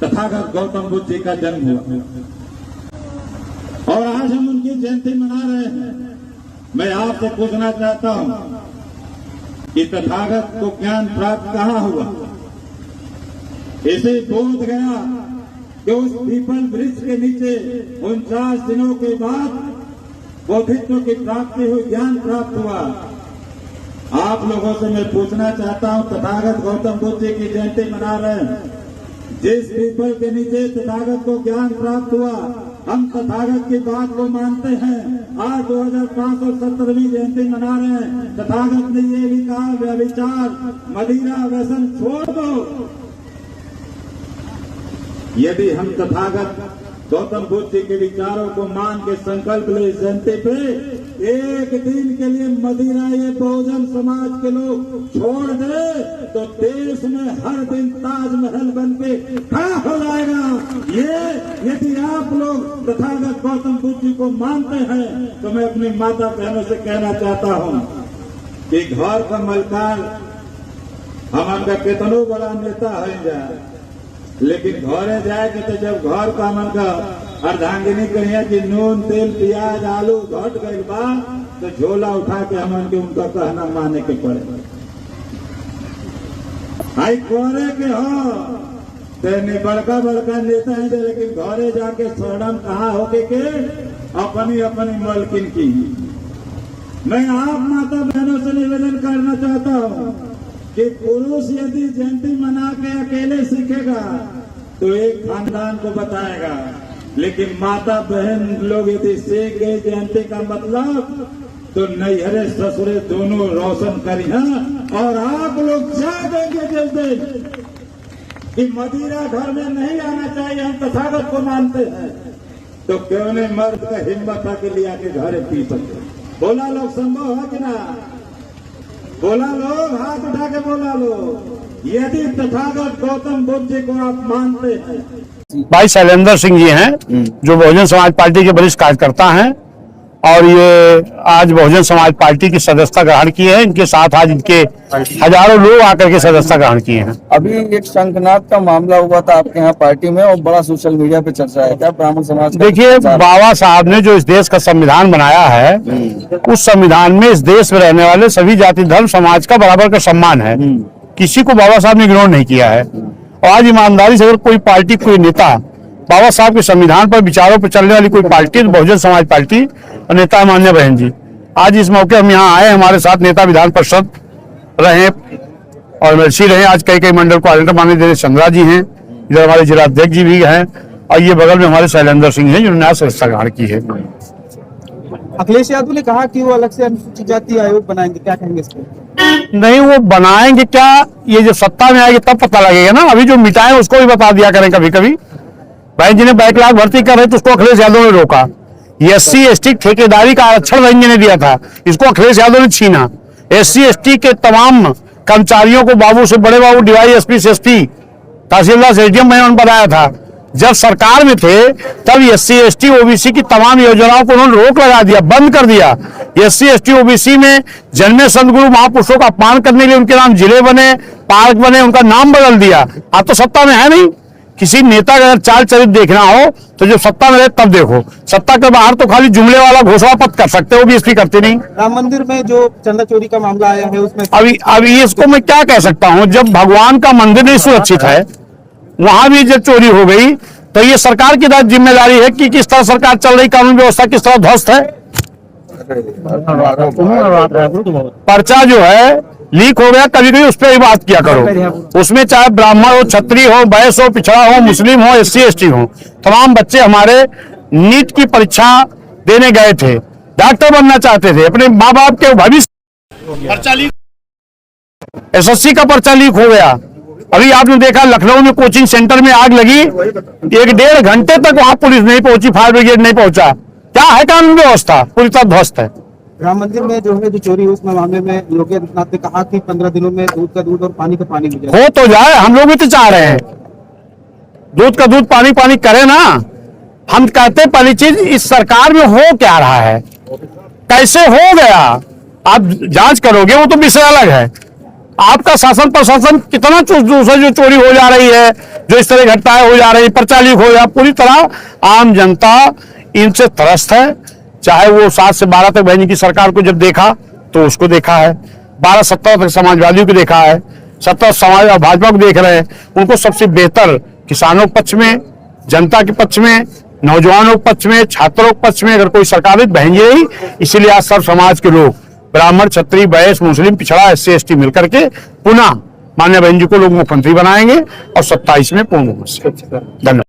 तथागत गौतम बुद्ध जी का जन्म हुआ और आज हम उनकी जयंती मना रहे हैं। मैं आपसे पूछना चाहता हूं कि तथागत को ज्ञान प्राप्त कहां हुआ? इसे बोध गया कि उस पीपल वृक्ष के नीचे 49 दिनों के बाद बोधित्व की प्राप्ति हुई, ज्ञान प्राप्त हुआ। आप लोगों से मैं पूछना चाहता हूं, तथागत गौतम बुद्ध जी की जयंती मना रहे हैं, जिस पीपल के नीचे तथागत को ज्ञान प्राप्त हुआ, हम तथागत की बात को मानते हैं। आज 2570वीं जयंती मना रहे हैं। तथागत ने ये भी कहा, व्यभिचार मदिरा व्यसन छोड़ दो। यदि हम तथागत गौतम बुद्ध जी के विचारों को मान के संकल्प ले जयंती पे एक दिन के लिए मदिरा ये बहुजन समाज के लोग छोड़ दे तो देश में हर दिन ताजमहल बन के खड़ा हो जाएगा। ये यदि आप लोग तथागत गौतम बुद्ध जी को मानते हैं तो मैं अपनी माता बहनों से कहना चाहता हूं कि घर का मलकार हमारा कितनो बड़ा नेता है जाए, लेकिन घरे जाए के तो जब घर का मन का अर्धांगिनी कहिए कि नून तेल प्याज आलू घट गई बा तो झोला उठा के हमन के उनका कहना माने के पड़े। हाई करे के हो तेने बड़का बड़का नेता है, लेकिन घरे जाके शरण कहाँ होके के अपनी अपनी मलकिन की। मैं आप माता बहनों से निवेदन करना चाहता हूँ कि पुरुष यदि जयंती मना के अकेले सीखेगा तो एक खानदान को बताएगा, लेकिन माता बहन लोग यदि सीख गए जयंती का मतलब तो नैहरे ससुरे दोनों रोशन करिए। और आप लोग जागेंगे जिस दिन कि मदिरा घर में नहीं आना चाहिए, हम तथागत को मानते हैं, तो क्यों नहीं मर्द का हिम्मत है कि लिया के घर पी सकते? बोला लोग संभव है कि ना? बोला लोग, हाथ उठा के बोला लो यदि तथागत गौतम बुद्ध जी को आप मानते हैं। भाई शैलेंद्र सिंह जी हैं जो बहुजन समाज पार्टी के वरिष्ठ कार्यकर्ता हैं और ये आज बहुजन समाज पार्टी की सदस्यता ग्रहण की है। इनके साथ आज इनके हजारों लोग आकर के सदस्यता ग्रहण किए हैं। अभी एक शंखनाद का मामला हुआ था आपके यहाँ पार्टी में और बड़ा सोशल मीडिया पे चर्चा है, क्या ब्राह्मण समाज? देखिए, बाबा साहब ने जो इस देश का संविधान बनाया है उस संविधान में इस देश में रहने वाले सभी जाति धर्म समाज का बराबर का सम्मान है। किसी को बाबा साहब ने इग्नोर नहीं किया है। और आज ईमानदारी से अगर कोई पार्टी, कोई नेता बाबा साहब के संविधान पर विचारों पर चलने वाली कोई पार्टी तो बहुजन समाज पार्टी और नेता मान्य बहन जी। आज इस मौके हम यहाँ आए, हमारे साथ नेता विधान परिषद रहे और एमएलसी रहे, आज कई मंडल कोऑर्डिनेटर माननीय दिनेश चंद्रा जी हैं, इधर हमारे जिला अध्यक्ष जी भी हैं और ये बगल में हमारे शैलेंद्र सिंह हैं जिन्होंने आज सदस्यता ग्रहण की है। अखिलेश यादव ने कहा कि वो अलग से अनुसूचित जाति आयोग बनाएंगे, क्या कहेंगे इस पर? नहीं, वो बनाएंगे क्या, ये जब सत्ता में आएगी तब पता लगेगा ना। अभी जो मिटाए उसको भी बता दिया करें कभी कभी। बहन जी ने बैकलॉग भर्ती कर रहे तो उसको अखिलेश यादव ने रोका। SC ST ठेकेदारी का आरक्षण बहन जी ने दिया था, इसको अखिलेश यादव ने छीना। SC ST के तमाम कर्मचारियों को बाबू से बड़े बाबू DYSP से SP तहसीलदार से ADM मैंने बनाया था। जब सरकार में थे तब SC ST OBC की तमाम योजनाओं को उन्होंने रोक लगा दिया, बंद कर दिया। SC ST OBC में जन्मे संत गुरु महापुरुषों का अपमान करने के लिए उनके नाम जिले बने, पार्क बने, उनका नाम बदल दिया। अब तो सत्ता में है नहीं। किसी नेता का अगर चाल चरित्र देखना हो तो जब सत्ता में रहे तब देखो। सत्ता के बाहर तो खाली जुमले वाला घोषणा पत्र कर सकते हो, वो भी इसकी करते नहीं। राम मंदिर में जो चंदा चोरी का मामला आया है उसमें अभी इसको मैं क्या कह सकता हूँ, जब भगवान का मंदिर नहीं सुरक्षित है वहां भी जब चोरी हो गई तो ये सरकार की जिम्मेदारी है कि किस तरह सरकार चल रही, कानून व्यवस्था किस तरह ध्वस्त है। पर्चा जो है लीक हो गया, कभी कभी उस पर ही बात किया करो। उसमें चाहे ब्राह्मण हो, क्षत्रिय हो, वैश्य हो, पिछड़ा हो, मुस्लिम हो, SC ST हो, तमाम बच्चे हमारे नीट की परीक्षा देने गए थे, डॉक्टर बनना चाहते थे, अपने माँ बाप के भविष्य। पर्चा लीक, SSC का पर्चा लीक हो गया। अभी आपने देखा लखनऊ में कोचिंग सेंटर में आग लगी, 1-1.5 घंटे तक वहां पुलिस नहीं पहुंची, फायर ब्रिगेड नहीं पहुंचा। क्या है कानून व्यवस्था? पूरी तरह ध्वस्त है। राम मंदिर में जो चोरी हुई उसमें मामले में योगी आदित्यनाथ ने कहा कि 15 दिनों में दूध का दूध और पानी का पानी हो तो जाए। हम लोग भी तो चाह रहे हैं दूध का दूध पानी पानी करे ना। हम कहते पहली चीज, इस सरकार में हो क्या रहा है, कैसे हो गया, आप जांच करोगे, वो तो विषय अलग है। आपका शासन प्रशासन कितना दूसरा जो चोरी हो जा रही है, जो इस तरह घटनाएं हो जा रही, पर्चा लीक हो जा, पूरी तरह आम जनता इनसे त्रस्त है। चाहे वो 7 से 12 तक बहन की सरकार को जब देखा तो उसको देखा है, 12-17 तक समाजवादियों को देखा है, 17 समाज और भाजपा को देख रहे हैं। उनको सबसे बेहतर किसानों के पक्ष में, जनता के पक्ष में, नौजवानों के पक्ष में, छात्रों के पक्ष में अगर कोई सरकार है बहन यही। इसीलिए आज सब समाज के लोग, ब्राह्मण, क्षत्रिय, वैश्य, मुस्लिम, पिछड़ा, SC ST मिलकर के पुनः मान्य बहन जी को लोग मुख्यमंत्री बनाएंगे और 27 में पूर्ण रूप से। धन्यवाद।